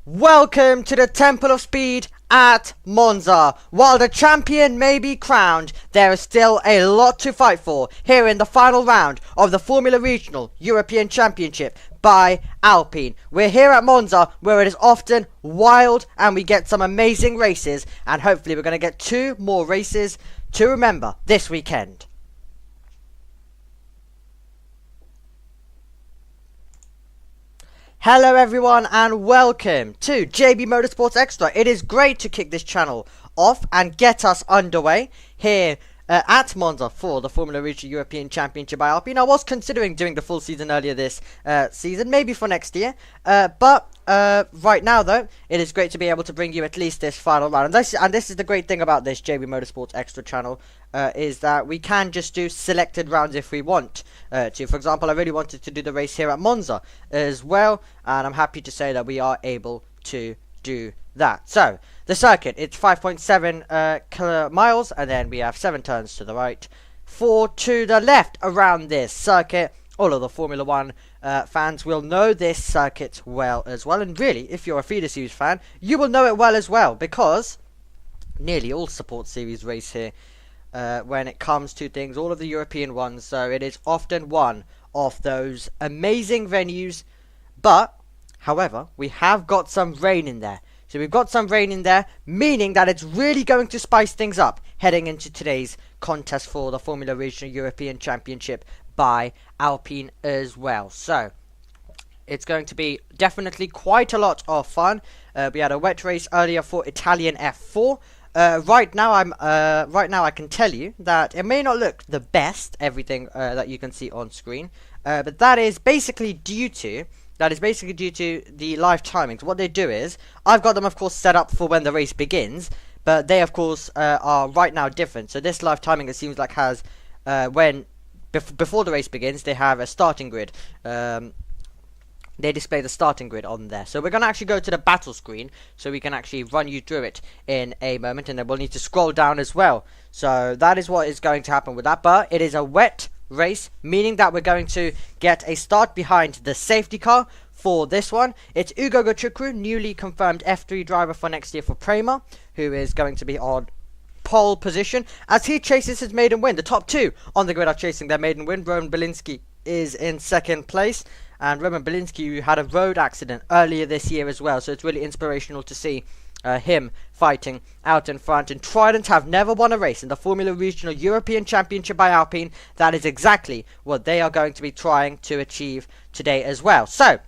Welcome to the Temple of Speed at Monza. While the champion may be crowned, there is still a lot to fight for here in the final round of the Formula Regional European Championship by Alpine. We're here at Monza, where it is often wild and we get some amazing races, and hopefully we're going to get 2 more races to remember this weekend. Hello everyone and welcome to JB Motorsports Extra. It is great to kick this channel off and get us underway here at Monza for the Formula Regional European Championship by Alpine. I was considering doing the full season earlier this season, maybe for next year, but right now though, it is great to be able to bring you at least this final round. And this is the great thing about this JB Motorsports Extra channel, is that we can just do selected rounds if we want to. For example, I really wanted to do the race here at Monza as well, and I'm happy to say that we are able to do that. So the circuit, it's 5.7 miles, and then we have 7 turns to the right, 4 to the left around this circuit. All of the Formula 1 fans will know this circuit well as well, and really, if you're a feeder series fan, you will know it well as well, because nearly all support series race here when it comes to things, all of the European ones, so it is often one of those amazing venues. But however, we have got some rain in there. So we've got some rain in there, meaning that it's really going to spice things up heading into today's contest for the Formula Regional European Championship by Alpine as well. So it's going to be definitely quite a lot of fun. We had a wet race earlier for Italian F4. Right now I can tell you that it may not look the best, everything that you can see on screen, but that is basically due to the live timings. What they do is, I've got them of course set up for when the race begins, but they of course are right now different. So this live timing, it seems like, has before the race begins, they have a starting grid. They display the starting grid on there. So we're going to actually go to the battle screen, so we can actually run you through it in a moment, and then we'll need to scroll down as well. So that is what is going to happen with that. But it is a wet race, meaning that we're going to get a start behind the safety car for this one. It's Ugo Gochukwu, newly confirmed F3 driver for next year for Prema, who is going to be on pole position as he chases his maiden win. The top 2 on the grid are chasing their maiden win. Roman Belinsky is in 2nd place, and Roman Belinsky had a road accident earlier this year as well, so it's really inspirational to see him fighting out in front. And Trident have never won a race in the Formula Regional European Championship by Alpine. That is exactly what they are going to be trying to achieve today as well. So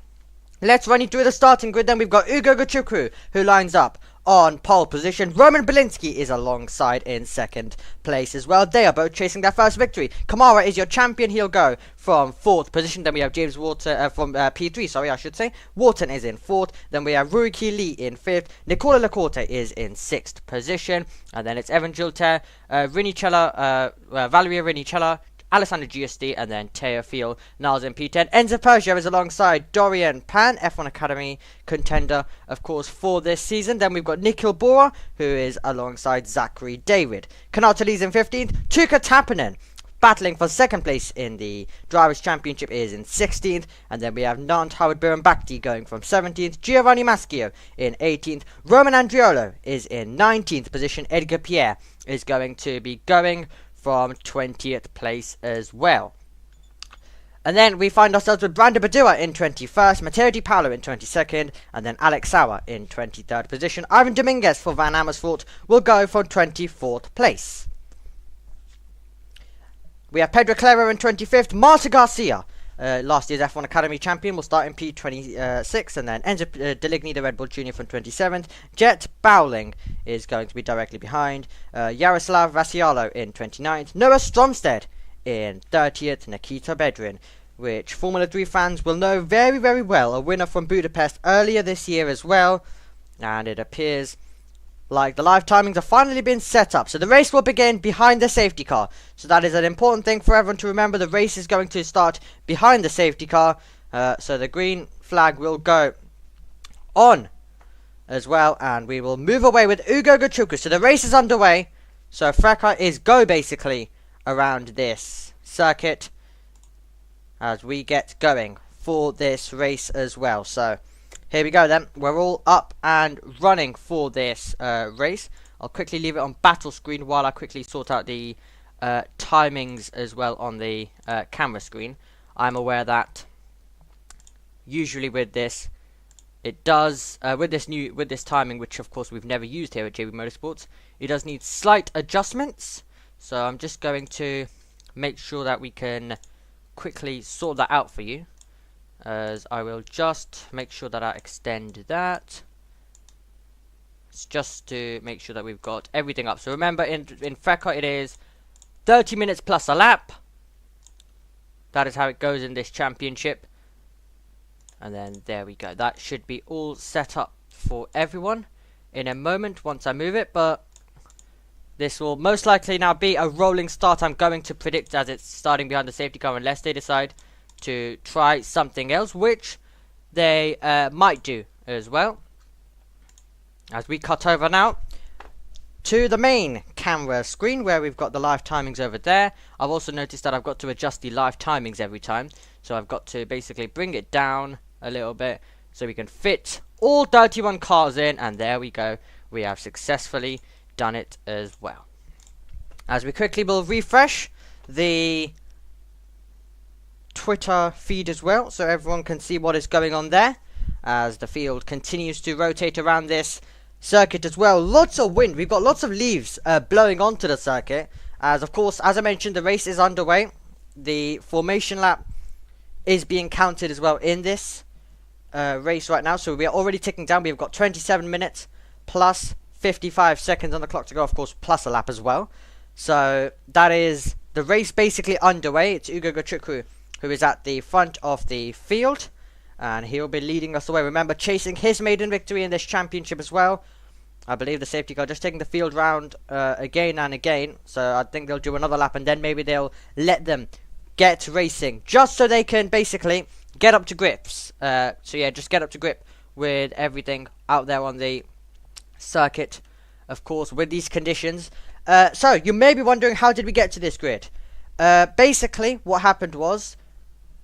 let's run you through the starting grid. Then we've got Ugo Gochukwu, who lines up on pole position. Roman Belinsky is alongside in 2nd place as well. They are both chasing their first victory. Kamara is your champion. He'll go from 4th position. Then we have James Wharton from P3, sorry, I should say. Wharton is in 4th. Then we have Ruiki Lee in 5th. Nicola Lacorte is in 6th position. And then it's Evan Gilter, Valeria Rinicella, Alessandro Giusti, and then Teofil Niles in P10. Enzo Persia is alongside Dorian Pan, F1 Academy contender, of course, for this season. Then we've got Nikhil Bora, who is alongside Zachary David. Kanatali's in 15th. Tuukka Tappinen, battling for 2nd place in the Drivers' Championship, is in 16th. And then we have Nant Howard Birnbakti going from 17th. Giovanni Maschio in 18th. Roman Andriolo is in 19th position. Edgar Pierre is going to be going from 20th place as well. And then we find ourselves with Brandon Badua in 21st, Matteo Di Paolo in 22nd, and then Alex Sauer in 23rd position. Ivan Dominguez for Van Amersfoort will go from 24th place. We have Pedro Clero in 25th, Marta Garcia, last year's F1 Academy champion, will start in P26, and then Enzo Deligny, the Red Bull Junior, from 27th. Jet Bowling is going to be directly behind. Yaroslav Vasialo in 29th. Noah Stromstead in 30th. Nikita Bedrin, which Formula 3 fans will know very, very well, a winner from Budapest earlier this year as well. And it appears like the live timings have finally been set up. So the race will begin behind the safety car. So that is an important thing for everyone to remember. The race is going to start behind the safety car. So the green flag will go on as well. And we will move away with Ugo Gachuku. So the race is underway. So Freka is go basically around this circuit as we get going for this race as well. So here we go then. We're all up and running for this race. I'll quickly leave it on battle screen while I quickly sort out the timings as well on the camera screen. I'm aware that usually with this, it does with this timing, which of course we've never used here at JB Motorsports, it does need slight adjustments. So I'm just going to make sure that we can quickly sort that out for you. As I will just make sure that I extend that. It's just to make sure that we've got everything up. So remember, in Freka it is 30 minutes plus a lap. That is how it goes in this championship. And then there we go. That should be all set up for everyone in a moment once I move it. But this will most likely now be a rolling start. I'm going to predict, as it's starting behind the safety car, unless they decide to try something else, which they might do as well. As we cut over now to the main camera screen where we've got the live timings over there. I've also noticed that I've got to adjust the live timings every time, so I've got to basically bring it down a little bit so we can fit all 31 cars in, and there we go. We have successfully done it as well. As we quickly will refresh the Twitter feed as well, so everyone can see what is going on there as the field continues to rotate around this circuit as well. Lots of wind. We've got lots of leaves blowing onto the circuit, as of course, as I mentioned, the race is underway. The formation lap is being counted as well in this race right now, so we are already ticking down. We've got 27 minutes plus 55 seconds on the clock to go, of course, plus a lap as well. So that is the race basically underway. It's Ugo Gachuku who is at the front of the field, and he'll be leading us away. Remember, chasing his maiden victory in this championship as well. I believe the safety car just taking the field round again and again, so I think they'll do another lap, and then maybe they'll let them get racing, just so they can basically get up to grips. So yeah, just get up to grip with everything out there on the circuit, of course, with these conditions. So you may be wondering, how did we get to this grid? Basically, what happened was,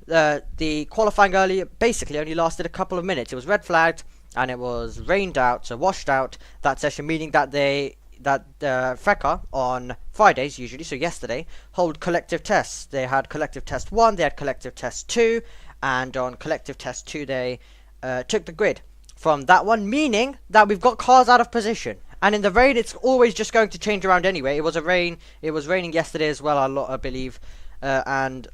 the qualifying earlier basically only lasted a couple of minutes. It was red flagged and it was rained out, so washed out that session, meaning that Freka on Fridays usually, so yesterday, hold collective tests. They had collective test 1, they had collective test 2, and on collective test 2 they took the grid from that one, meaning that we've got cars out of position. And in the rain, it's always just going to change around anyway. It was raining yesterday as well, I believe, and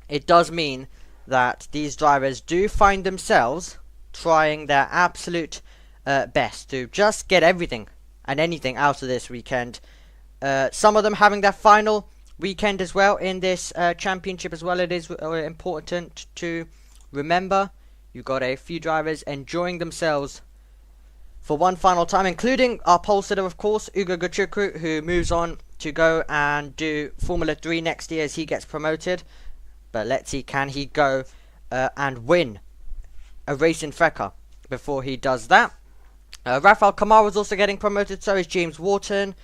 it does mean that these drivers do find themselves trying their absolute best to just get everything and anything out of this weekend. Some of them having their final weekend as well in this championship as well. It is important to remember. You've got a few drivers enjoying themselves for one final time, including our pole sitter, of course, Ugo Gachuku, who moves on to go and do Formula 3 next year as he gets promoted. But let's see, can he go and win a race in Freka before he does that? Rafael Kamara is also getting promoted, so is James Wharton.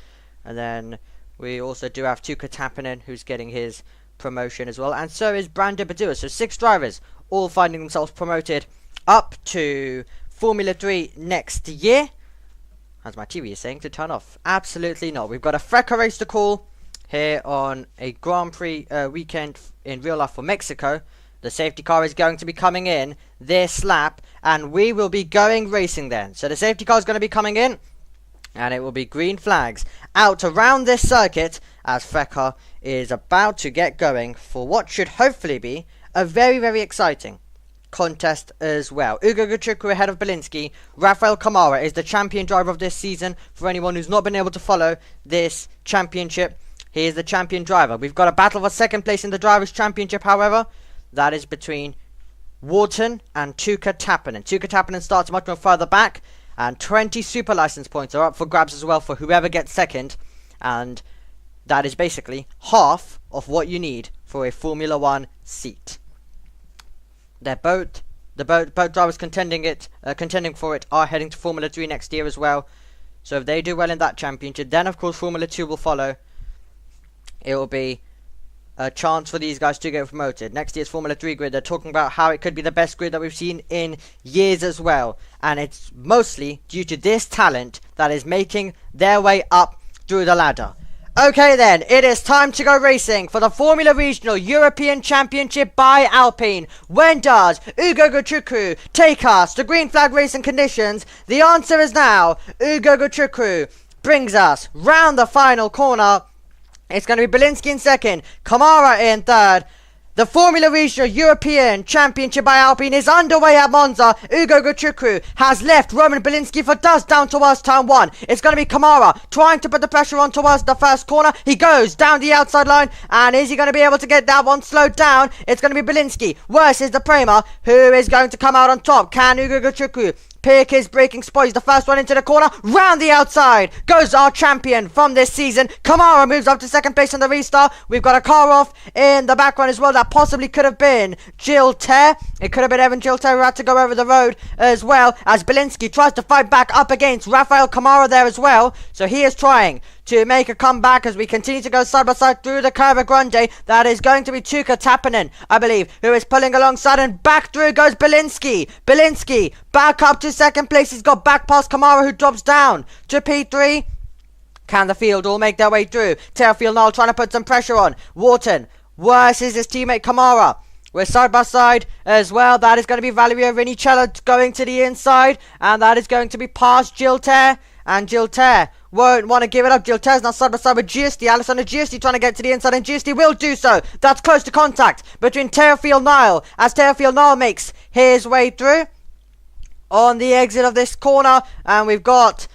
And then we also do have Tuka Tappinen, who's getting his promotion as well. And so is Brandon Badua. So 6 drivers all finding themselves promoted up to Formula 3 next year. As my TV is saying to turn off. Absolutely not. We've got a Freka race to call here on a Grand Prix weekend in real life for Mexico. The safety car is going to be coming in this lap, and we will be going racing then. So the safety car is going to be coming in, and it will be green flags out around this circuit as Freka is about to get going for what should hopefully be a very, very exciting contest as well. Ugo Gachuku ahead of Belinsky. Rafael Kamara is the champion driver of this season. For anyone who's not been able to follow this championship, he is the champion driver. We've got a battle for second place in the Drivers' Championship, however. That is between Wharton and Tuka Tappinen. Tuka Tappinen starts much more further back, And 20 super license points are up for grabs as well for whoever gets second. And that is basically half of what you need for a Formula 1 seat. The boat drivers contending for it are heading to Formula 3 next year as well. So if they do well in that championship, then of course Formula 2 will follow. It will be a chance for these guys to get promoted. Next year's Formula 3 grid, they're talking about how it could be the best grid that we've seen in years as well. And it's mostly due to this talent that is making their way up through the ladder. Okay then, it is time to go racing for the Formula Regional European Championship by Alpine. When does Ugo Guchukwu take us to green flag racing conditions? The answer is now. Ugo Guchukwu brings us round the final corner. It's going to be Bielinski in second, Kamara in third. The Formula Regional European Championship by Alpine is underway at Monza. Ugo Guchukwu has left Roman Bielinski for dust down towards turn 1. It's going to be Kamara trying to put the pressure on towards the first corner. He goes down the outside line, and is he going to be able to get that one slowed down? It's going to be Bielinski versus the Prema, who is going to come out on top. Can Ugo Guchukwu pick his braking spot? He's the first one into the corner. Round the outside goes our champion from this season. Kamara moves up to second place in the restart. We've got a car off in the background as well. That possibly could have been Gilter. It could have been Evan Gilter who had to go over the road as well, as Bielinski tries to fight back up against Rafael Kamara there as well. So he is trying to make a comeback as we continue to go side by side through the Curva Grande. That is going to be Tuka Tappinen, I believe, who is pulling alongside, and back through goes Bielinski. Bielinski back up to second place. He's got back past Kamara, who drops down to P3. Can the field all make their way through? Teofil Nall trying to put some pressure on. Wharton versus his teammate Kamara. We're side by side as well. That is going to be Valerio Rinicella going to the inside, and that is going to be past Gilter. And Gilter won't want to give it up. Gilter's now side by side with Giusti. Alessandro Giusti trying to get to the inside, and Giusti will do so. That's close to contact between Teofil Nall as Teofil Nall makes his way through on the exit of this corner. And we've got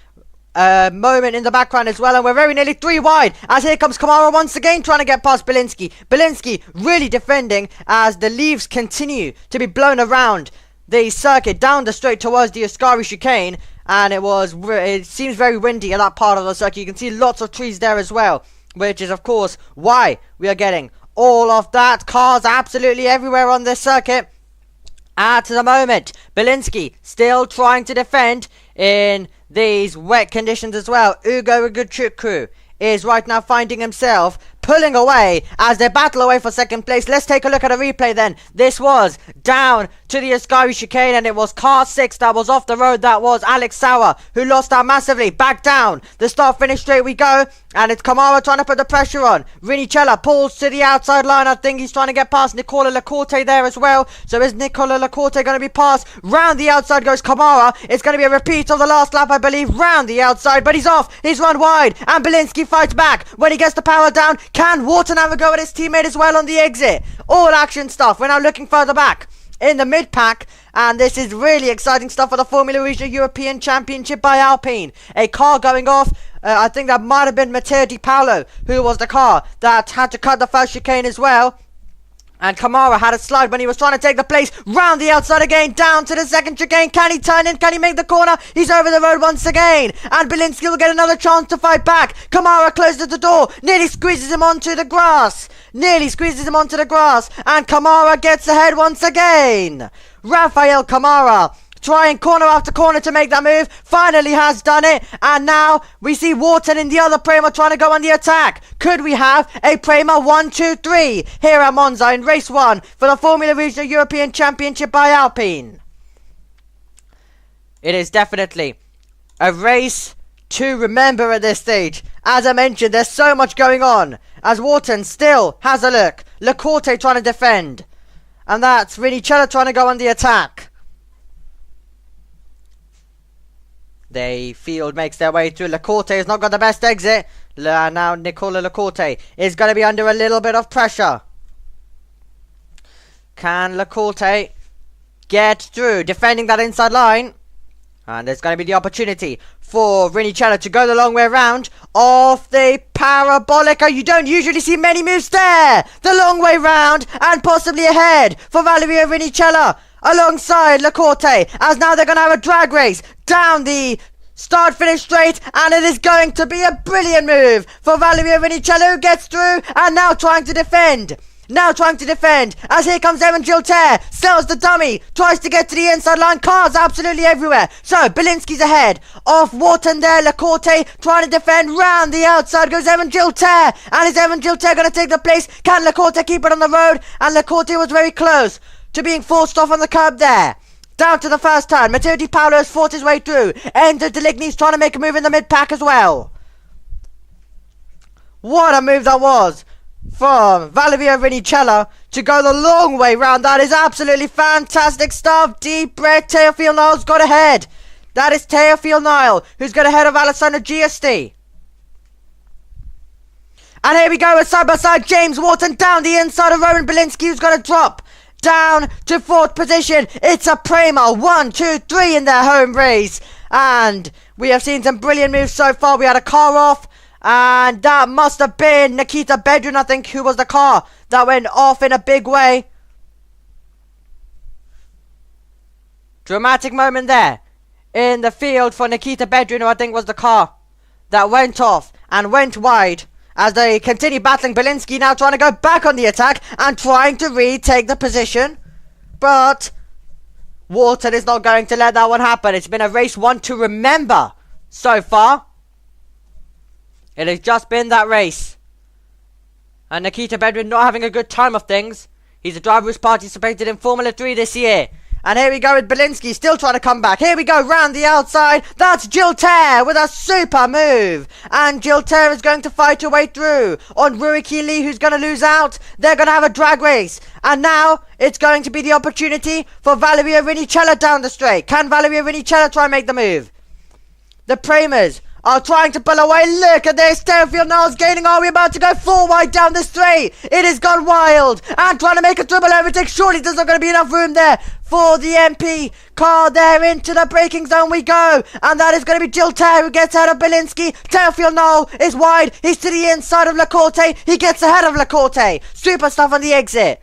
a moment in the background as well, and we're very nearly 3 wide as here comes Kamara once again trying to get past Bielinski. Bielinski really defending as the leaves continue to be blown around the circuit down the straight towards the Ascari chicane. And it seems very windy in that part of the circuit. You can see lots of trees there as well, which is of course why we are getting all of that. Cars absolutely everywhere on this circuit at the moment. Bielinski still trying to defend in these wet conditions as well. Ugo Guchukwu is right now finding himself pulling away as they battle away for second place. Let's take a look at a replay then. This was down to the Ascari chicane, and it was car 6 that was off the road. That was Alex Sauer who lost out massively. Back down the start finish straight we go, and it's Kamara trying to put the pressure on. Rinicella pulls to the outside line. I think he's trying to get past Nicola Lacorte there as well. So is Nicola Lacorte going to be passed? Round the outside goes Kamara. It's going to be a repeat of the last lap, I believe. Round the outside, but he's off. He's run wide, and Bielinski fights back when he gets the power down. Can Wharton have a go at his teammate as well on the exit? All action stuff. We're now looking further back in the mid-pack, and this is really exciting stuff for the Formula Regional European Championship by Alpine. A car going off. I think that might have been Matteo Di Paolo, who was the car that had to cut the first chicane as well. And Kamara had a slide when he was trying to take the place. Round the outside again, down to the second chicane. Can he turn in? Can he make the corner? He's over the road once again. And Bielinski will get another chance to fight back. Kamara closes the door. Nearly squeezes him onto the grass. And Kamara gets ahead once again. Rafael Kamara trying corner after corner to make that move. Finally has done it. And now we see Wharton in the other Prema trying to go on the attack. Could we have a Prema 1, 2, 3 here at Monza in race 1 for the Formula Regional European Championship by Alpine? It is definitely a race to remember at this stage. As I mentioned, there's so much going on as Wharton still has a look. Lacorte trying to defend. And that's Rinicella trying to go on the attack. The field makes their way through. Lacorte has not got the best exit. Now Nicola Lacorte is going to be under a little bit of pressure. Can Lacorte get through? Defending that inside line. And there's going to be the opportunity for Rinicella to go the long way around off the Parabolica. You don't usually see many moves there. The long way round and possibly ahead for Valerio Rinicella. alongside Lecorte, as now they're going to have a drag race down the start-finish straight, and it is going to be a brilliant move for Valerio Vinicello, who gets through and now trying to defend. As here comes Evan Gilter, sells the dummy, tries to get to the inside line, cars absolutely everywhere. So, Bielinski's ahead of Wharton there, Lecorte trying to defend, round the outside goes Evan Gilter, and is Evan Gilter going to take the place? Can Lecorte keep it on the road? And Lecorte was very close to being forced off on the curb there. Down to the first turn, Matteo Di Paolo has fought his way through, Ender Deligny's trying to make a move in the mid-pack as well. What a move that was from Valerio Vinicello to go the long way round. That is absolutely fantastic stuff. Deep breath. Teofil Niles got ahead. That is Teofil Niles who's got ahead of Alessandro Giusti. And here we go with side by side James Wharton down the inside of Roman Bielinski, who's going to drop down to 4th position. It's a Prema 1, 2, 3 in their home race, and we have seen some brilliant moves so far. We had a car off, and that must have been Nikita Bedrin, I think, who was the car that went off in a big way. Dramatic moment there in the field for Nikita Bedrin, who I think was the car that went off and went wide, as they continue battling. Bielinski now trying to go back on the attack and trying to retake the position. But Wharton is not going to let that one happen. It's been a race one to remember so far. It has just been that race. And Nikita Bedrin not having a good time of things. He's a driver who's participated in Formula 3 this year. And here we go with Bielinski still trying to come back. Here we go round the outside. That's Gilter with a super move. And Gilter is going to fight her way through on Ruiki Lee, who's going to lose out. They're going to have a drag race. And now it's going to be the opportunity for Valerio Vinicello down the straight. Can Valerio Vinicello try and make the move? The Premas are trying to pull away. Look at this. Teofil Niles gaining. Are we about to go 4 wide down the straight? It has gone wild. And trying to make a triple overtake. Surely there's not going to be enough room there for the MP car there. Into the braking zone we go. And that is going to be Gilter who gets out of Bielinski. Teofil Niles is wide. He's to the inside of Lecorte. He gets ahead of Lecorte. Super stuff on the exit.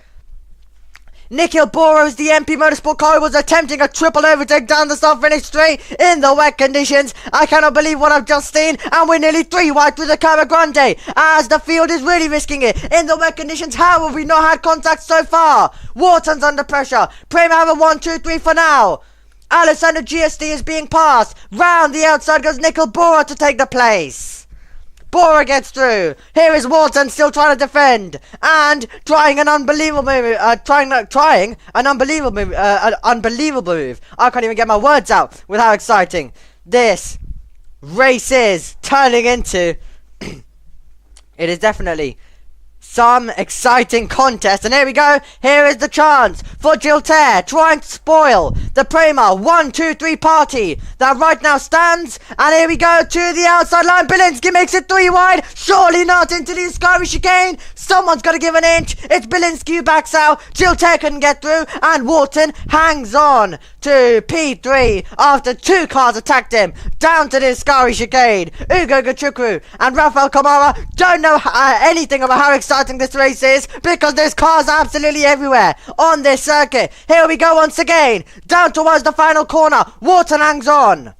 Nikhil Boros, the MP Motorsport car, was attempting a triple overtake down the start-finish straight in the wet conditions. I cannot believe what I've just seen, and we're nearly 3 wide through the Curva Grande, as the field is really risking it in the wet conditions. How have we not had contact so far? Wharton's under pressure. Prema have a 1, 2, 3 for now. Alessandro Giusti is being passed. Round the outside goes Nikhil Bora to take the place. Bora gets through. Here is Wharton still trying to defend and trying an unbelievable move. Trying an unbelievable move. Unbelievable move. I can't even get my words out with how exciting this race is turning into. It is definitely some exciting contest. And here we go. Here is the chance for Gilter trying to spoil the Prema 1, 2, 3 party that right now stands. And here we go to the outside line. Bielinski makes it 3 wide. Surely not into the Ascari chicane. Someone's got to give an inch. It's Bielinski who backs out. Gilter couldn't get through. And Wharton hangs on to P3 after 2 cars attacked him down to the Ascari chicane. Ugo Gachukwu and Rafael Kamara don't know anything about how exciting this race is, because there's cars absolutely everywhere on this circuit. Here we go once again, down towards the final corner. Wharton hangs on.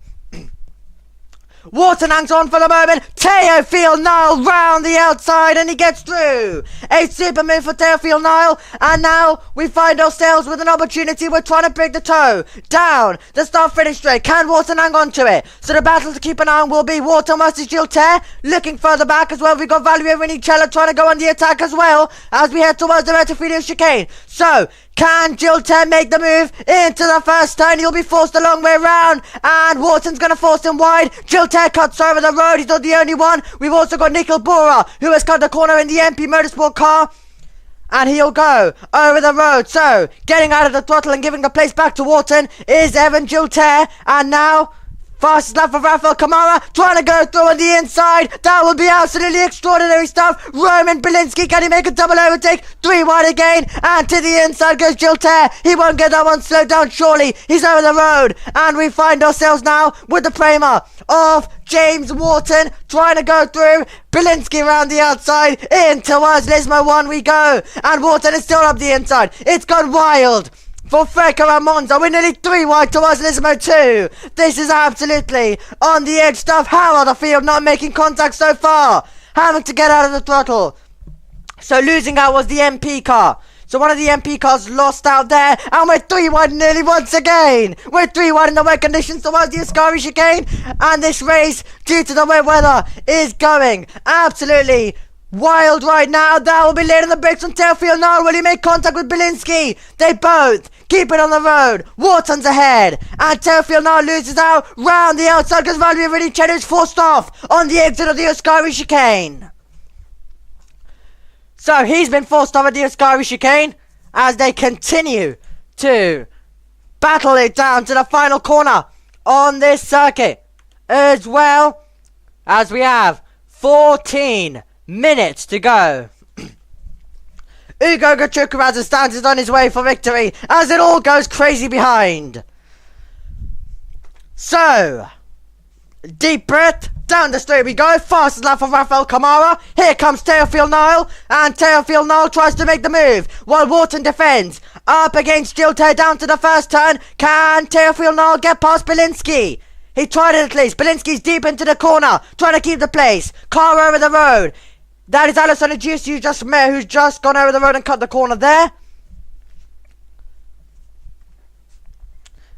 Wharton hangs on for the moment. Teofil Niles round the outside, and he gets through. A super move for Teofil Niles, and now we find ourselves with an opportunity. We're trying to break the toe down the start-finish straight. Can Wharton hang on to it? So the battle to keep an eye on will be Wharton versus Gilter. Looking further back as well, we've got Valerio Vinicello trying to go on the attack as well as we head towards the Retofilo chicane. So can Gilter make the move into the first turn? He'll be forced a long way around, and Wharton's going to force him wide. Gilter cuts over the road. He's not the only one. We've also got Nikhil Bora, who has cut the corner in the MP Motorsport car, and he'll go over the road. So getting out of the throttle and giving the place back to Wharton is Evan Gilter, and now fastest lap for Rafael Kamara, trying to go through on the inside. That will be absolutely extraordinary stuff. Roman Bielinski, can he make a double overtake? 3 wide again, and to the inside goes Gilter. He won't get that one slowed down, surely. He's over the road, and we find ourselves now with the Prema of James Wharton trying to go through. Bielinski around the outside, in towards Lismo 1 we go, and Wharton is still up the inside. It's gone wild. for Freco and Monza. We're nearly 3 wide towards Lismo 2. This is absolutely on the edge stuff. How are the field not making contact so far? Having to get out of the throttle. So losing out was the MP car. So one of the MP cars lost out there, and we're 3 wide nearly once again. We're 3 wide in the wet conditions towards the Ascari chicane, and this race, due to the wet weather, is going absolutely wild right now. That will be late on the brakes on Teofil now. Will he make contact with Bielinski? They both keep it on the road. Wharton's ahead, and Teofil now loses out round the outside because Valerio Rinicello is forced off on the exit of the Ascari chicane. So he's been forced off at the Ascari chicane as they continue to battle it down to the final corner on this circuit, as well as we have 14 minutes to go. Ugo Gachuku, as it stands, is on his way for victory as it all goes crazy behind. So, deep breath. Down the straight we go. Fastest lap for Rafael Kamara. Here comes Teofil Nile. And Teofil Nile tries to make the move while Wharton defends. Up against Gilte down to the first turn. Can Teofil Nile get past Bielinski? He tried it at least. Bielinski's deep into the corner, trying to keep the place. Car over the road. That is Alisson Adjus who's just gone over the road and cut the corner there.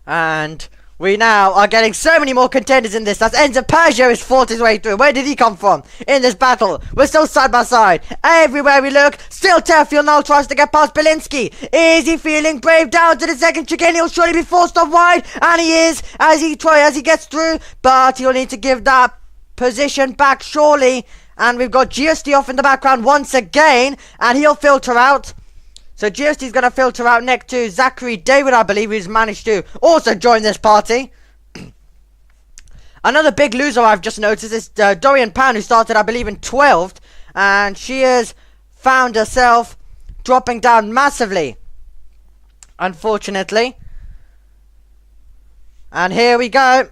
And we now are getting so many more contenders in this. That's Enzo Pergio has fought his way through. Where did he come from in this battle? We're still side by side. Everywhere we look, still Teofil now tries to get past Bielinski. Is he feeling brave down to the second chicane? He'll surely be forced off wide. And he is as he gets through. But he'll need to give that position back surely. And we've got Giusti off in the background once again. And he'll filter out. So Giusti's going to filter out next to Zachary David, I believe, who's managed to also join this party. Another big loser I've just noticed is Dorian Pan, who started, I believe, in 12th. And she has found herself dropping down massively, unfortunately. And here we go.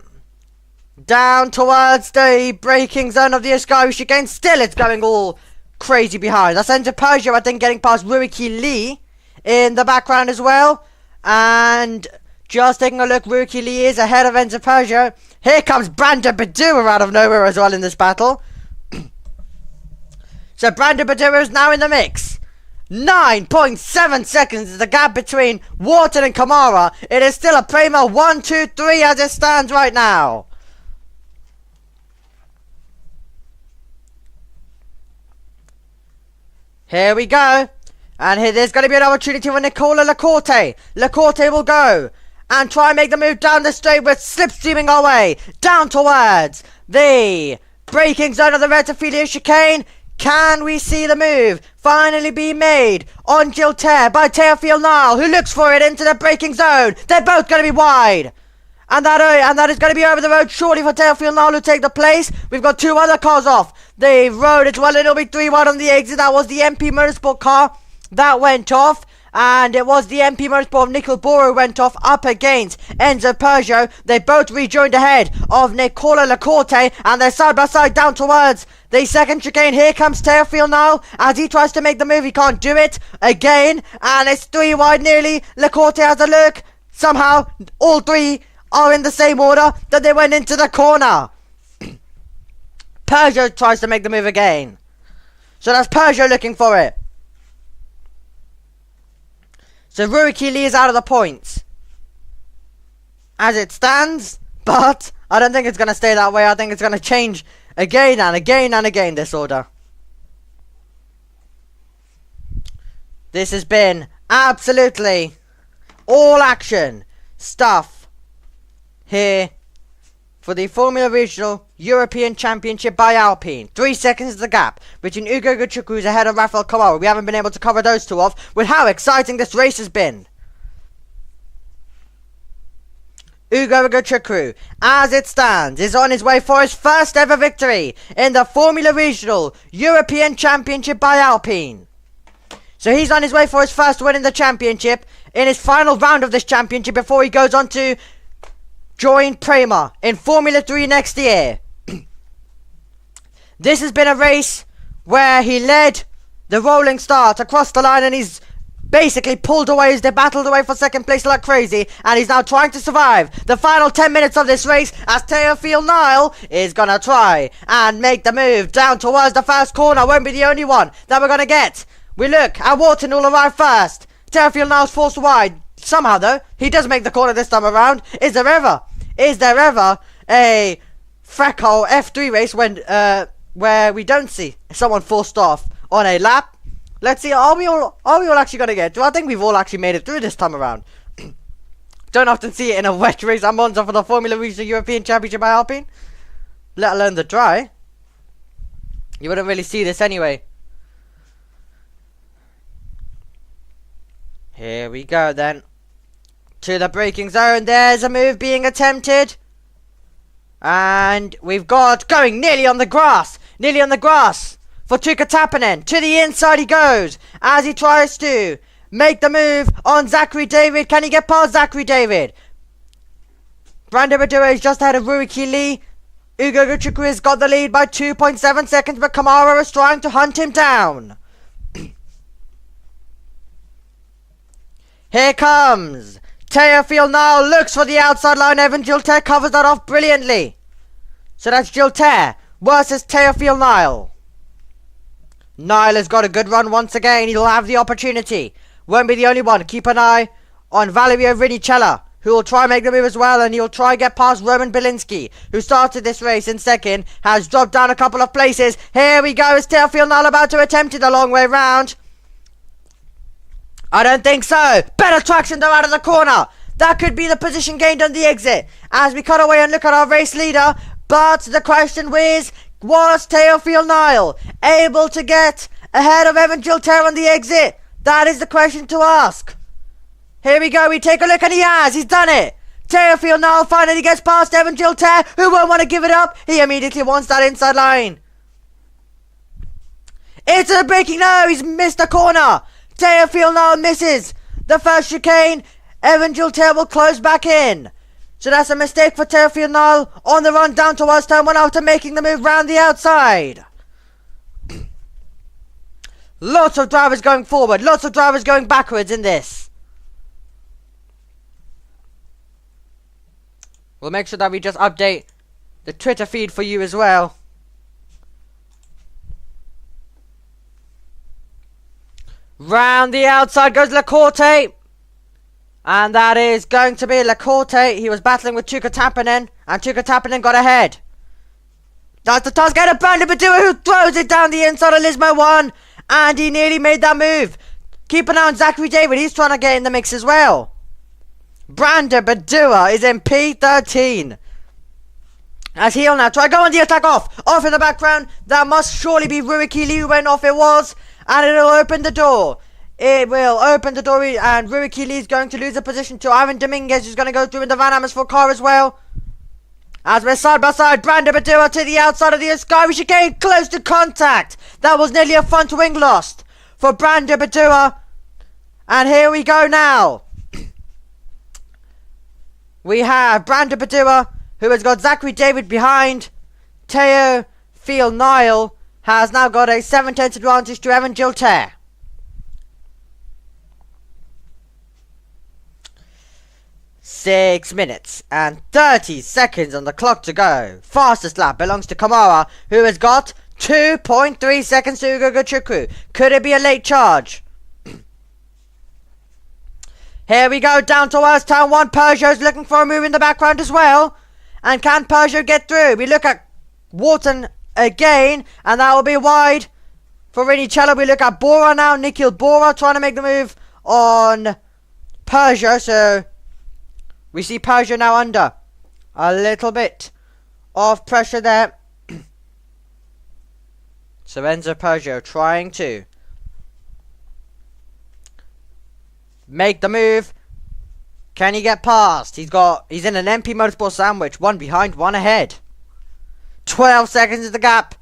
Down towards the braking zone of the Ascari chicane. Still, it's going all crazy behind. That's Enzo Pergio, I think, getting past Ruiki Lee in the background as well. And just taking a look, Ruiki Lee is ahead of Enzo Pergio. Here comes Brandon Badura out of nowhere as well in this battle. So Brandon Badura is now in the mix. 9.7 seconds is the gap between Wharton and Kamara. It is still a Prema 1, 2, 3 as it stands right now. Here we go. And here there's going to be an opportunity for Nicola Lacorte. Lacorte will go and try and make the move down the straight. We're slipstreaming our way down towards the braking zone of the Retifilia chicane. Can we see the move finally be made on Gilter by Teofil Nile, who looks for it into the braking zone? They're both going to be wide. And that is going to be over the road shortly for Teofil Nile to take the place. We've got 2 other cars off the road as well. It'll be 3 wide on the exit. That was the MP Motorsport car that went off. And it was the MP Motorsport of Nicol Boro who went off up against Enzo Pergio. They both rejoined ahead of Nicola Lacorte. And they're side by side down towards the second chicane. Here comes Teofil Nile as he tries to make the move. He can't do it again. And it's 3 wide nearly. Lacorte has a look. Somehow all 3 are in the same order that they went into the corner. Pergio tries to make the move again. So that's Pergio looking for it. So Ruiki Lee is out of the points as it stands, but I don't think it's going to stay that way. I think it's going to change again and again and again, this order. This has been absolutely all action stuff here for the Formula Regional European Championship by Alpine. 3 seconds is the gap between Ugo Gachuku, who's ahead of Rafael Kamara. We haven't been able to cover those 2 off with how exciting this race has been. Ugo Gachuku, as it stands, is on his way for his first ever victory in the Formula Regional European Championship by Alpine. So he's on his way for his first win in the championship, in his final round of this championship before he goes on to join Prema in Formula 3 next year. This has been a race where he led the rolling start across the line and he's basically pulled away as they battled away for second place like crazy, and he's now trying to survive the final 10 minutes of this race as Teofil Nile is gonna try and make the move down towards the first corner. Won't be the only one that we're gonna get. We look at Wharton, who'll arrive first. Teofil Nile's forced wide. Somehow though, he does make the corner this time around. Is there ever a Freckle F3 race when where we don't see someone forced off on a lap? Let's see, are we all actually gonna get? Do I think we've all actually made it through this time around? Don't often see it in a wet race at Monza for the Formula Regional European Championship by Alpine, let alone the dry. You wouldn't really see this anyway. Here we go then. To the braking zone. There's a move being attempted. And we've got going nearly on the grass. Nearly on the grass for Tuukka Tappinen. To the inside he goes as he tries to make the move on Zachary David. Can he get past Zachary David? Brando Badura is just ahead of Ruiki Lee. Ugo Guchuku has got the lead by 2.7 seconds, but Kamara is trying to hunt him down. Here comes Teofil Nile, looks for the outside line. Evan Gilter covers that off brilliantly. So that's Gilter versus Teofil Nile. Nile has got a good run once again. He'll have the opportunity. Won't be the only one. Keep an eye on Valerio Vinicella, who will try and make the move as well, and he'll try and get past Roman Bielinski, who started this race in second, has dropped down a couple of places. Here we go, is Teofil Nile about to attempt it a long way round? I don't think so. Better traction though out of the corner. That could be the position gained on the exit as we cut away and look at our race leader. But the question is, was Teofil Nile able to get ahead of Evan Gilter on the exit? That is the question to ask. Here we go. We take a look and he has. He's done it. Teofil Nile finally gets past Evan Gilter, who won't want to give it up. He immediately wants that inside line. Into the braking. No, he's missed the corner. Teofil Nile misses the first chicane. Evan Gilter will close back in. So that's a mistake for Teofil Nile on the run down towards turn 1 after making the move round the outside. Lots of drivers going forward, lots of drivers going backwards in this. We'll make sure that we just update the Twitter feed for you as well. Round the outside goes Lacorte. And that is going to be Lacorte. He was battling with Tuukka Tappinen, and Tuukka Tappinen got ahead. That's the task out of Brando Badua, who throws it down the inside of Lismo 1. And he nearly made that move. Keep an eye on Zachary David. He's trying to get in the mix as well. Brando Badua is in P13. As he'll now try go on the attack off. Off in the background. That must surely be Ruiki Lee who went off. It was. And it'll open the door. It will open the door, and Ruiki Lee is going to lose the position to Ivan Dominguez, who's going to go through in the Van Amersfoort car as well. As we're side by side, Brando Badua to the outside of the Sky chicane, close to contact. That was nearly a front wing lost for Brando Badua. And here we go now. We have Brando Badua, who has got Zachary David behind. Teofil Nile has now got a 7/10 advantage to Evan Gilter. Six minutes and 30 seconds on the clock to go. Fastest lap belongs to Kamara, who has got 2.3 seconds to Ugo Guchuku. Could it be a late charge? Here we go, down towards turn 1. Peugeot's looking for a move in the background as well. And can Peugeot get through? We look at Wharton again, and that will be wide for Rinicello. We look at Bora now. Nikhil Bora trying to make the move on Peugeot. So we see Peugeot now under a little bit of pressure there. So Enzo Peugeot trying to make the move. Can he get past? He's in an MP Motorsport sandwich. One behind, one ahead. 12 seconds is the gap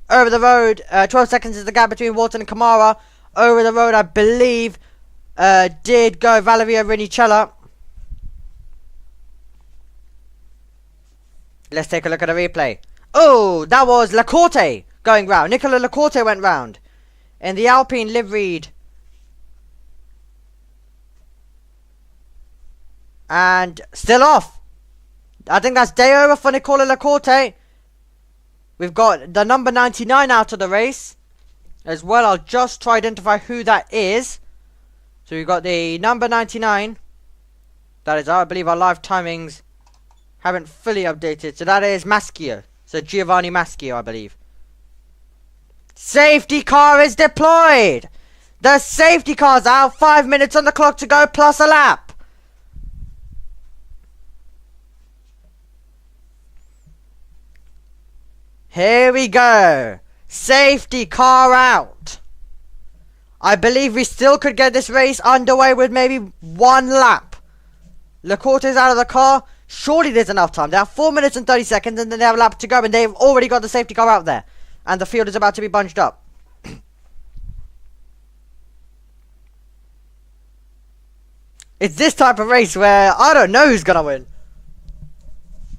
over the road. 12 seconds is the gap between Wharton and Kamara. Over the road, I believe, did go Valerio Rinicello. Let's take a look at the replay. Oh, that was Lacorte going round. Nicola Lacorte went round in the Alpine liveried And still off. I think that's day over for Nicola Lacorte. We've got the number 99 out of the race as well. I'll just try to identify who that is. So we've got the number 99. That is, I believe our live timings haven't fully updated. So that is Maschio. So Giovanni Maschio, I believe. Safety car is deployed. The safety car's out. 5 minutes on the clock to go plus a lap. Here we go. Safety car out. I believe we still could get this race underway with maybe 1 lap. Lacorte's out of the car. Surely there's enough time. They have 4 minutes and 30 seconds and then they have a lap to go. And they've already got the safety car out there. And the field is about to be bunched up. It's this type of race where I don't know who's going to win.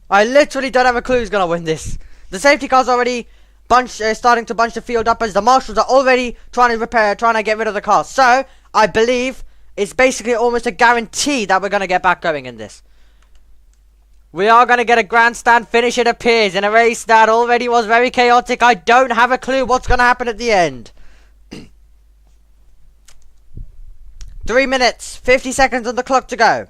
I literally don't have a clue who's going to win this. The safety car's already starting to bunch the field up as the marshals are already trying to get rid of the car. So, I believe it's basically almost a guarantee that we're going to get back going in this. We are going to get a grandstand finish, it appears, in a race that already was very chaotic. I don't have a clue what's going to happen at the end. 3 minutes, 50 seconds on the clock to go.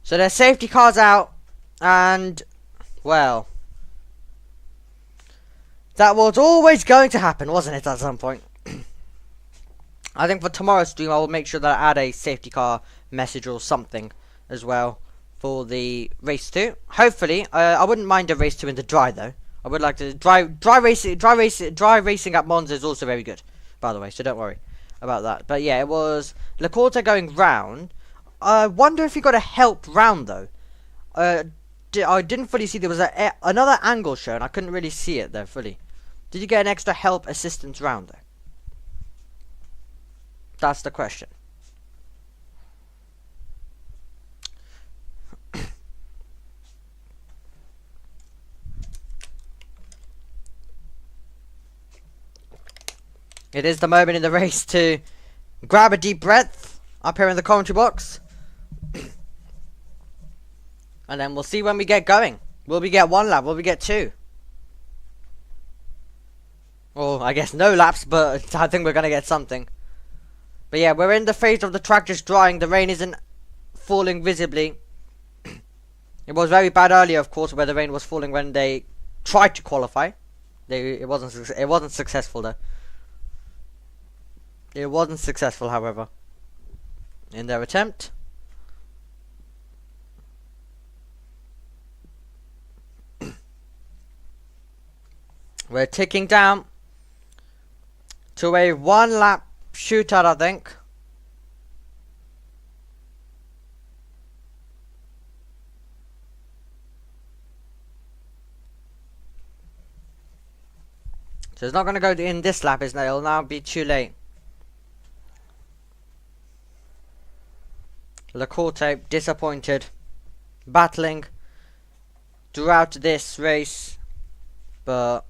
So their safety car's out, and, well, that was always going to happen, wasn't it, at some point? I think for tomorrow's stream, I will make sure that I add a safety car message or something as well for the race 2. Hopefully, I wouldn't mind a race 2 in the dry, though. I would like to dry racing at Monza is also very good, by the way, so don't worry about that. But yeah, it was Lacorte going round. I wonder if he got a help round though. I didn't fully see. There was another angle shown. I couldn't really see it though fully. Did you get an extra help assistance round though? That's the question. It is the moment in the race to grab a deep breath up here in the commentary box. And then we'll see when we get going. Will we get 1 lap? Will we get 2? Or I guess no laps, but I think we're going to get something. But yeah, we're in the phase of the track just drying. The rain isn't falling visibly. It was very bad earlier, of course, where the rain was falling when they tried to qualify. It wasn't successful though. It wasn't successful, however, in their attempt. We're ticking down to a 1 lap shootout, I think. So it's not going to go in this lap, isn't it? It'll now be too late. Lacorte disappointed, battling throughout this race, but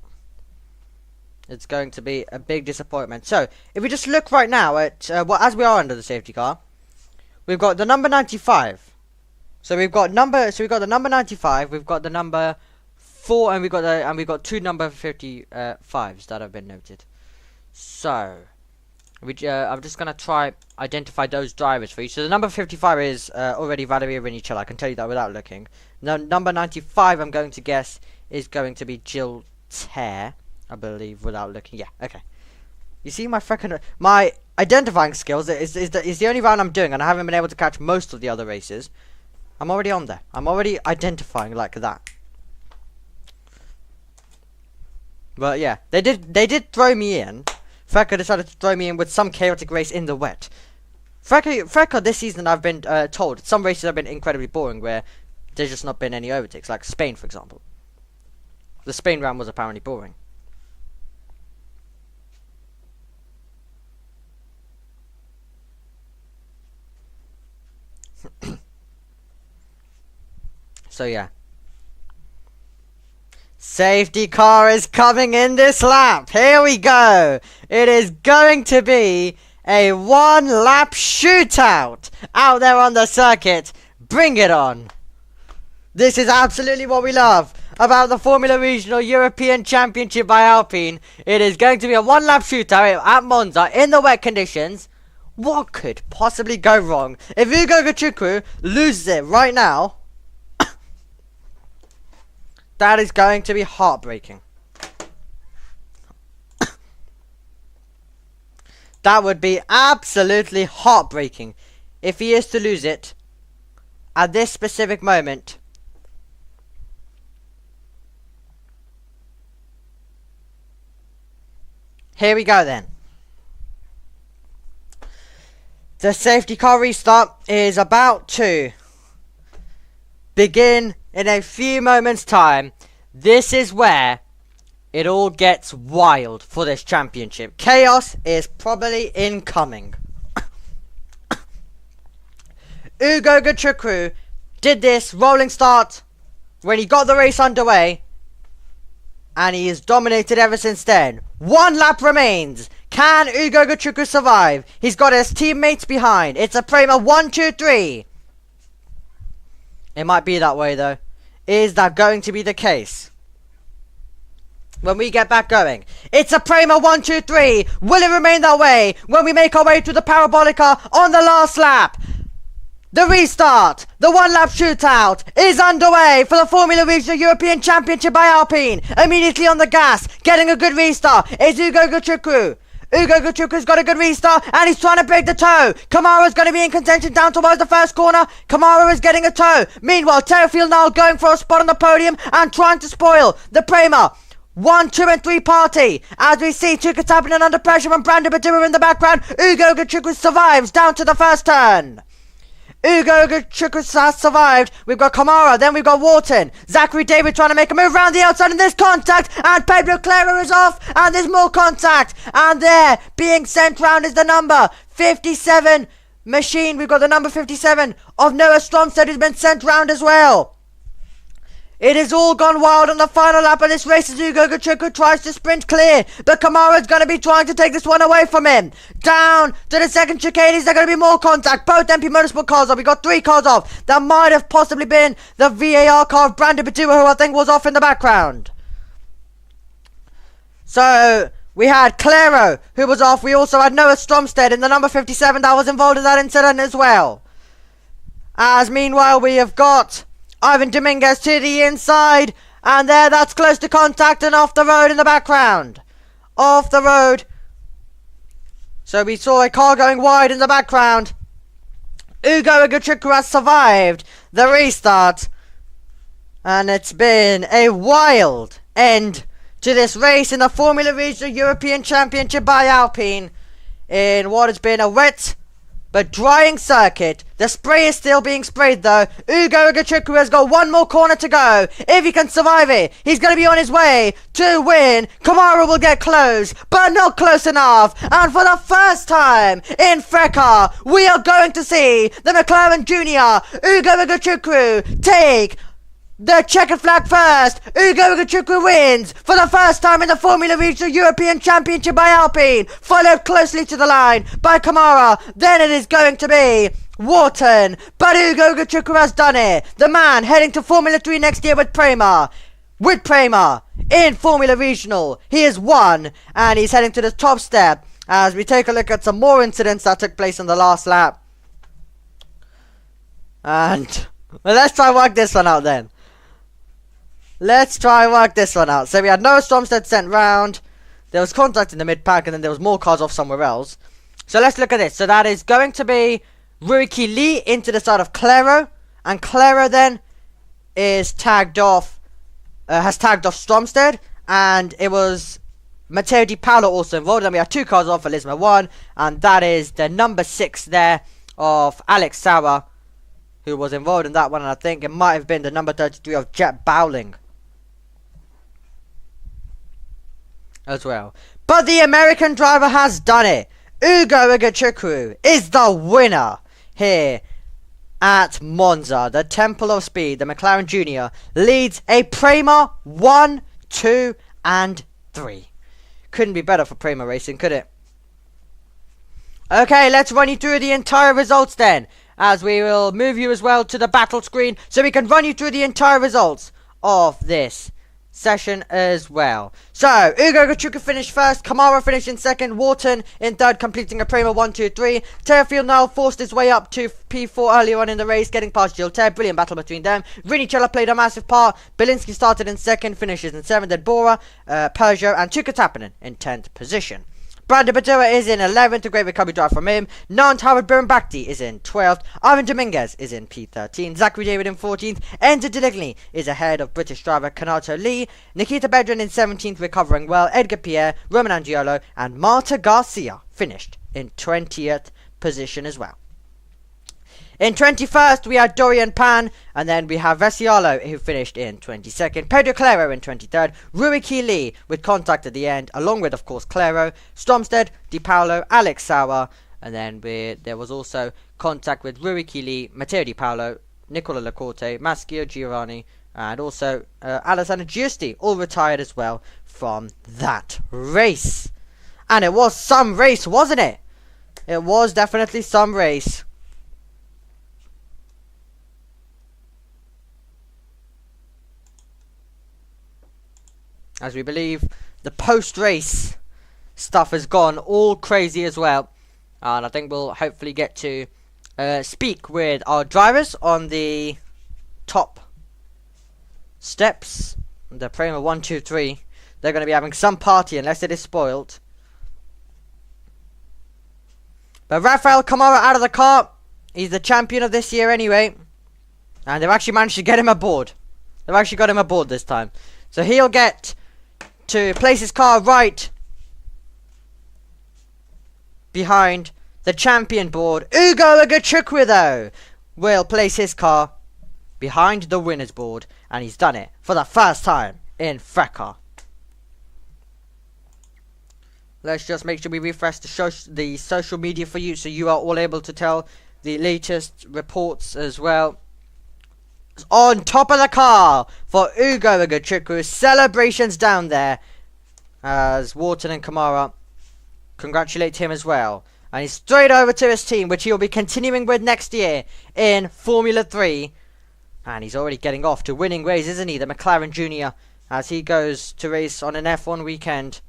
it's going to be a big disappointment. So if we just look right now at as we are under the safety car, we've got the number 95. So we've got the number 95, we've got the number 4, and we've got 2 number 55s that have been noted. So I'm just gonna try identify those drivers for you. So the number 55 is already Valeria Rinicelli. I can tell you that without looking. Now number 95, I'm going to guess, is going to be Jill Tare, I believe, without looking. Yeah, okay. You see my identifying skills is the only round I'm doing, and I haven't been able to catch most of the other races. I'm already on there. I'm already identifying like that. But yeah, they did throw me in. Frecker decided to throw me in with some chaotic race in the wet. Frecker this season, I've been told, some races have been incredibly boring where there's just not been any overtakes, like Spain, for example. The Spain round was apparently boring. So yeah. Safety car is coming in this lap. Here we go. It is going to be a one-lap shootout out there on the circuit. Bring it on. This is absolutely what we love about the Formula Regional European Championship by Alpine. It is going to be a one-lap shootout at Monza in the wet conditions. What could possibly go wrong? If Ugo Gachukwu loses it right now, that is going to be heartbreaking. That would be absolutely heartbreaking if he is to lose it at this specific moment. Here we go then. The safety car restart is about to begin in a few moments' time. This is where it all gets wild for this championship. Chaos is probably incoming. Ugo Gachukwu did this rolling start when he got the race underway, and he has dominated ever since then. One lap remains. Can Ugo Gachukwu survive? He's got his teammates behind. It's a Prema 1, 2, 3. It might be that way though. Is that going to be the case? When we get back going, it's a Prema 1, 2, 3. Will it remain that way when we make our way to the Parabolica on the last lap? The restart, the one-lap shootout is underway for the Formula Regional European Championship by Alpine. Immediately on the gas, getting a good restart is Ugo Gachukwu. Ugo Gachukwu's got a good restart and he's trying to break the toe. Kamara's going to be in contention down towards the first corner. Kamara is getting a toe. Meanwhile, Terrafield now going for a spot on the podium and trying to spoil the Prema 1, 2 and 3 party. As we see Tuka Tappinen under pressure from Brandon Badura in the background. Ugo Gachukwu survives down to the first turn. Ugo Gachukwu has survived. We've got Kamara, then we've got Wharton. Zachary David trying to make a move around the outside, and there's contact, and Pedro Clara is off, and there's more contact, and there, being sent round is the number 57 machine. We've got the number 57 of Noah Stromstead who's been sent round as well. It has all gone wild on the final lap of this race as Ugo Gachukwu tries to sprint clear, but Kamara's going to be trying to take this one away from him. Down to the second chicane, is there going to be more contact? Both MP Motorsport cars off. We got 3 cars off. That might have possibly been the VAR car of Brandon Badua, who I think was off in the background. So we had Claro, who was off. We also had Noah Stromstead in the number 57 that was involved in that incident as well. As meanwhile we have got Ivan Dominguez to the inside, and there, that's close to contact and off the road in the background. Off the road. So we saw a car going wide in the background. Ugo Gachukwu has survived the restart, and it's been a wild end to this race in the Formula Regional European Championship by Alpine in what has been a wet but drying circuit. The spray is still being sprayed though. Ugo Gachukwu has got one more corner to go. If he can survive it, he's going to be on his way to win. Kamara will get close, but not close enough. And for the first time in FRECA, we are going to see the McLaren Junior Ugo Gachukwu take the checkered flag first. Ugo Gachukwu wins for the first time in the Formula Regional European Championship by Alpine, followed closely to the line by Kamara. Then it is going to be Wharton, but Ugo Gachukwu has done it. The man heading to Formula 3 next year with Prema. In Formula Regional, he has won, and he's heading to the top step as we take a look at some more incidents that took place in the last lap. And well, let's try and work this one out then. Let's try and work this one out. So we had Noah Stromstead sent round. There was contact in the mid-pack, and then there was more cars off somewhere else. So let's look at this. So that is going to be Ruiki Lee into the side of Claro. And Claro then is tagged off, has tagged off Stromstead. And it was Matteo Di Paolo also involved. And we had 2 cars off for Lisma 1. And that is the number 6 there of Alex Sauer, who was involved in that one. And I think it might have been the number 33 of Jet Bowling as well. But the American driver has done it. Ugo Gachukwu is the winner here at Monza. The Temple of Speed, the McLaren Junior, leads a Prema 1, 2 and 3. Couldn't be better for Prema Racing, could it? Okay, let's run you through the entire results then, as we will move you as well to the battle screen so we can run you through the entire results of this session as well. So, Ugo Gachuka finished first, Kamara finished in second, Wharton in third, completing a Prema 1, 2, 3. Tearfield now forced his way up to P4 earlier on in the race, getting past Gilter. Brilliant battle between them. Rinicella played a massive part. Belinsky started in second, finishes in seventh, then Bora, Peugeot, and Tuka Tappinen in 10th position. Brandon Badura is in 11th, a great recovery drive from him. Nant Howard Birnbachti is in 12th. Ivan Dominguez is in P13. Zachary David in 14th. Enzo Deligny is ahead of British driver Kanato Lee. Nikita Bedrin in 17th, recovering well. Edgar Pierre, Roman Angiolo, and Marta Garcia finished in 20th position as well. In 21st, we had Dorian Pan, and then we have Vesialo, who finished in 22nd. Pedro Claro in 23rd. Ruiki Lee with contact at the end, along with, of course, Claro. Stromstead, Di Paolo, Alex Sauer, and then there was also contact with Ruiki Lee, Matteo Di Paolo, Nicola Lacorte, Maschio Giovanni, and also Alessandro Giusti, all retired as well from that race. And it was some race, wasn't it? It was definitely some race. As we believe the post-race stuff has gone all crazy as well. And I think we'll hopefully get to speak with our drivers on the top steps. The Prema 1, 2, 3. They're going to be having some party unless it is spoiled. But Rafael Kamara out of the car. He's the champion of this year anyway. And they've actually managed to get him aboard. They've actually got him aboard this time. So he'll get to place his car right behind the champion board. Ugo Agachukwu, though, will place his car behind the winner's board, and he's done it for the first time in FRECA. Let's just make sure we refresh the social media for you, so you are all able to tell the latest reports as well. On top of the car for Ugo Agachukwu. Celebrations down there as Wharton and Kamara congratulate him as well. And he's straight over to his team, which he'll be continuing with next year in Formula 3. And he's already getting off to winning ways, isn't he? The McLaren Junior, as he goes to race on an F1 weekend.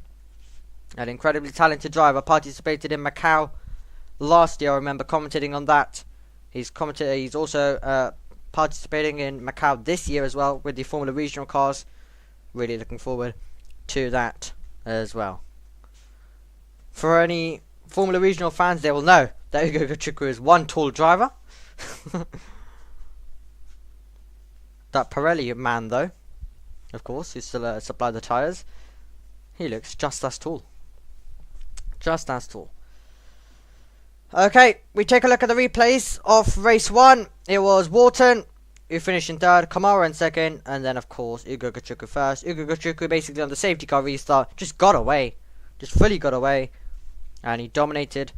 An incredibly talented driver, participated in Macau last year. I remember commentating on that. He's also participating in Macau this year as well with the Formula Regional cars. Really looking forward to that as well. For any Formula Regional fans, they will know that Ugo Agachukwu is one tall driver. That Pirelli man, though, of course, who still supply the tyres, he looks just as tall. Just as tall. Okay, we take a look at the replays of race 1. It was Wharton who finished in third, Kamara in second, and then of course Ugo Agachukwu first. Ugo Agachukwu basically on the safety car restart just got away, just fully got away, and he dominated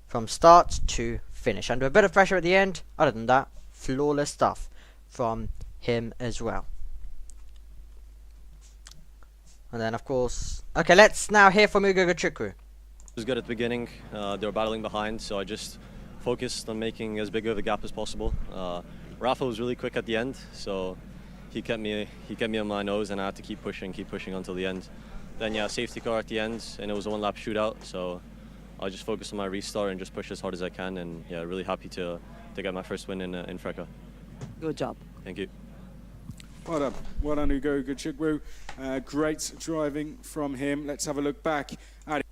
from start to finish under a bit of pressure at the end. Other than that, flawless stuff from him as well. And then of course, okay, let's now hear from Ugo Agachukwu. It was good at the beginning. They were battling behind, so I just focused on making as big of a gap as possible. Rafa was really quick at the end, so he kept me on my nose, and I had to keep pushing until the end. Then yeah, safety car at the end, and it was a one-lap shootout, so I just focused on my restart and just push as hard as I can, and yeah, really happy to get my first win in FRECA. Good job. Thank you. Well done, Ugo Agachukwu. Great driving from him. Let's have a look back at it.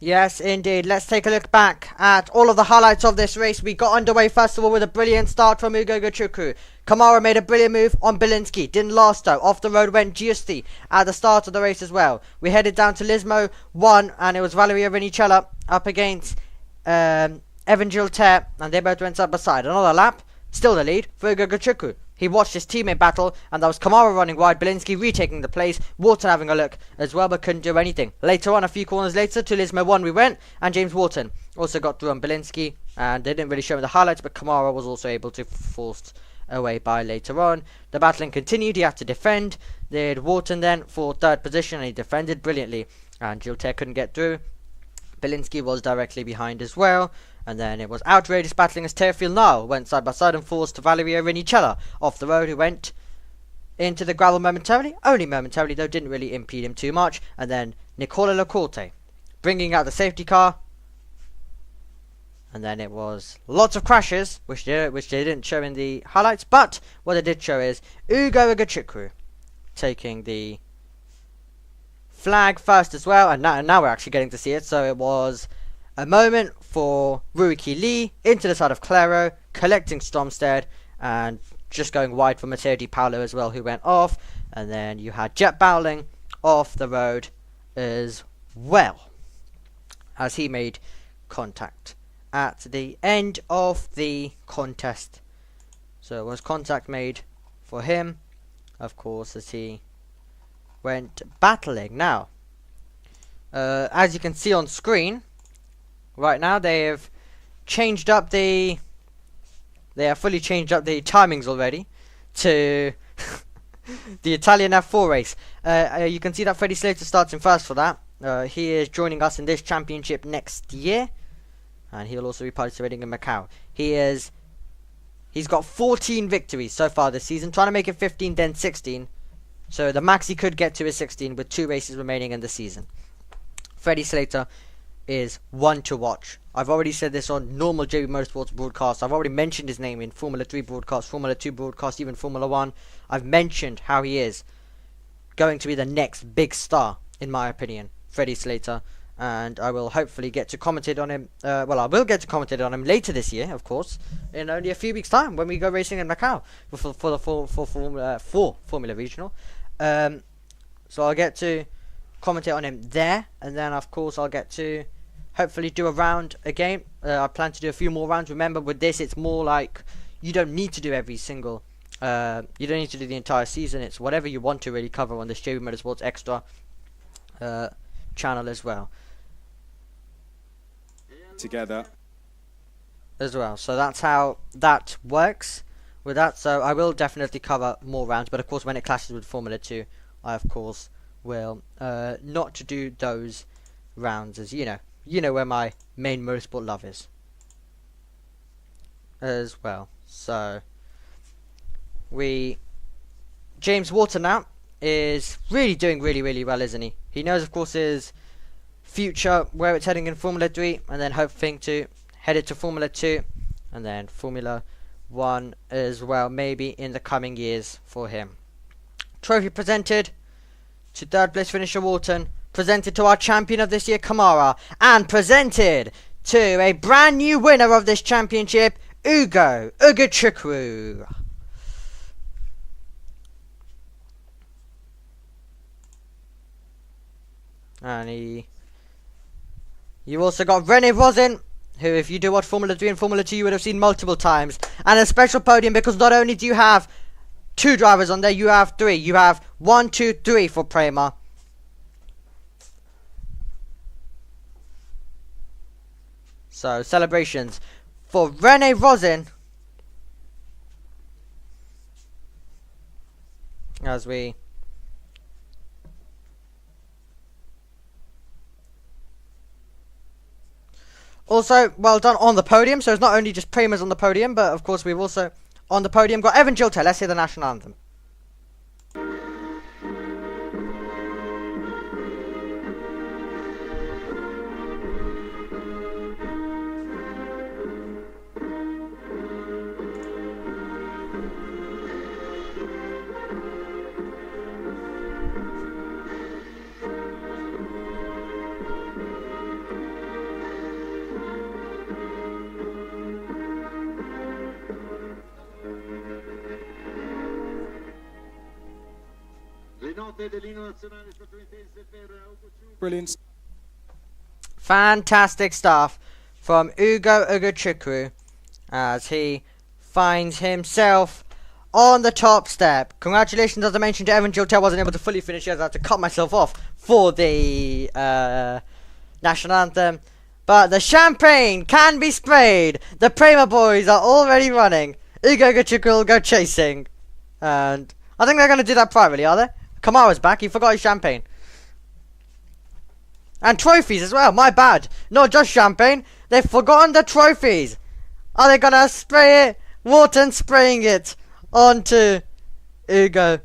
Yes, indeed. Let's take a look back at all of the highlights of this race. We got underway first of all with a brilliant start from Ugo Agachukwu. Kamara made a brilliant move on Belinsky. Didn't last though. Off the road went Giusti at the start of the race as well. We headed down to Lismo 1, and it was Valeria Rinicella up against Evan Gilter, and they both went side by side. Another lap, still the lead for Ugo Agachukwu. He watched his teammate battle, and that was Kamara running wide, Belinsky retaking the place, Wharton having a look as well, but couldn't do anything. Later on, a few corners later, to Lismo 1 we went, and James Wharton also got through on Belinsky, and they didn't really show me the highlights, but Kamara was also able to force away by later on. The battling continued. He had to defend. They had Wharton then for third position, and he defended brilliantly. And Gilter couldn't get through. Belinsky was directly behind as well. And then it was outrageous battling as Teofil Nile went side by side and forced Valerio Rinicella off the road, who went into the gravel momentarily. Only momentarily though, didn't really impede him too much. And then Nicola Lacorte bringing out the safety car. And then it was lots of crashes, which they didn't show in the highlights. But what they did show is Ugo Igachukwu taking the flag first as well. And now we're actually getting to see it. So it was a moment for Ruiki Lee into the side of Claro, collecting Stromstead, and just going wide for Matteo Di Paolo as well, who went off. And then you had Jet Bowling off the road as well, as he made contact at the end of the contest. So it was contact made for him, of course, as he went battling. Now, as you can see on screen right now, they have changed up they have fully changed up the timings already to the Italian F4 race. You can see that Freddie Slater starts in first for that. He is joining us in this championship next year, and he will also be participating in Macau. He's got 14 victories so far this season, trying to make it 15, then 16. So the max he could get to is 16, with 2 races remaining in the season. Freddie Slater is one to watch. I've already said this on normal JB Motorsports broadcasts. I've already mentioned his name in Formula 3 broadcasts, Formula 2 broadcasts, even Formula 1. I've mentioned how he is going to be the next big star, in my opinion, Freddie Slater. And I will hopefully get to commentate on him. I will get to commentate on him later this year, of course, in only a few weeks' time when we go racing in Macau for Formula Regional. So I'll get to commentate on him there, and then of course I'll get to hopefully do a round again. I plan to do a few more rounds. Remember, with this, it's more like you don't need to do every single. You don't need to do the entire season. It's whatever you want to really cover on this JB Motorsports Extra channel as well. Together as well. So that's how that works with that. So I will definitely cover more rounds, but of course when it clashes with Formula 2, I of course will not to do those rounds, as you know where my main motorsport love is as well. So James Wharton now is really doing really well, isn't he? He knows of course his future, where it's heading in Formula 3, and then hoping to head it to Formula 2 and then Formula 1 as well, maybe in the coming years for him. Trophy presented to third place finisher Wharton, presented to our champion of this year Kamara, and presented to a brand new winner of this championship, Ugo Igachukwu. And you also got Rene Rosin, who, if you do watch Formula 3 and Formula 2, you would have seen multiple times. And a special podium, because not only do you have 2 drivers on there, you have 3. You have 1, 2, 3 for Prema. So, celebrations for Rene Rosin. As we... Also, well done on the podium. So it's not only just Prema's on the podium, but of course we've also on the podium got Evan Gilter. Let's hear the national anthem. Brilliant. Fantastic stuff from Ugo Igachukwu as he finds himself on the top step. Congratulations, as I mentioned, to Evan Gilter. Wasn't able to fully finish it. I had to cut myself off for the national anthem. But the champagne can be sprayed. The Prema boys are already running. Ugo Gachika will go chasing. And I think they're going to do that privately, are they? Kamara's back. He forgot his champagne. And trophies as well. My bad. Not just champagne. They've forgotten the trophies. Are they going to spray it? Wharton spraying it onto Ugo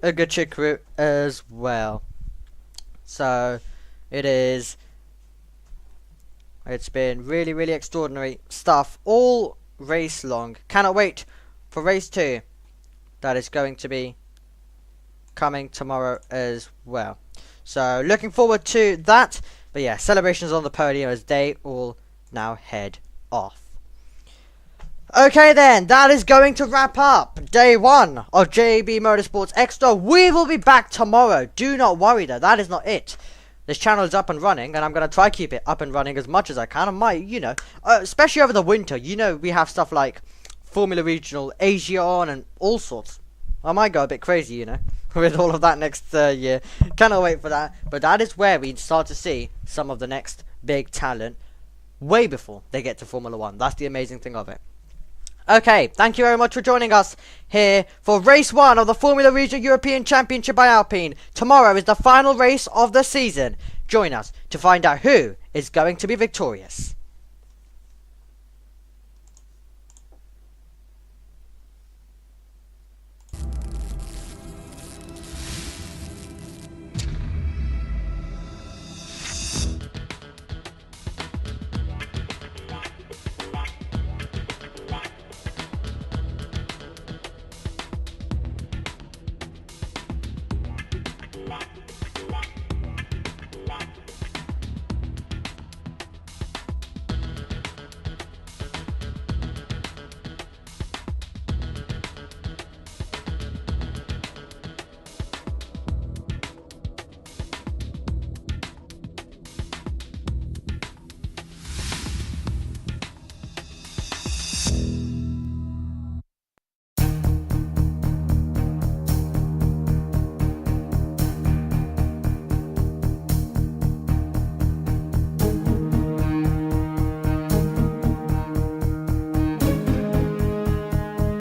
Gachika as well. So it's been really, really extraordinary stuff all race long. Cannot wait for race 2. That is going to be coming tomorrow as well. So looking forward to that. But yeah, celebrations on the podium as they all now head off. Okay then, that is going to wrap up day 1 of JB Motorsports Extra. We will be back tomorrow. Do not worry though, that is not it. This channel is up and running, and I'm going to try keep it up and running as much as I can. I might, you know, especially over the winter, you know, we have stuff like Formula Regional, Asia on, and all sorts. I might go a bit crazy, you know, with all of that next year. Cannot wait for that. But that is where we start to see some of the next big talent way before they get to Formula 1. That's the amazing thing of it. Okay, thank you very much for joining us here for race 1 of the Formula Regional European Championship by Alpine. Tomorrow is the final race of the season. Join us to find out who is going to be victorious.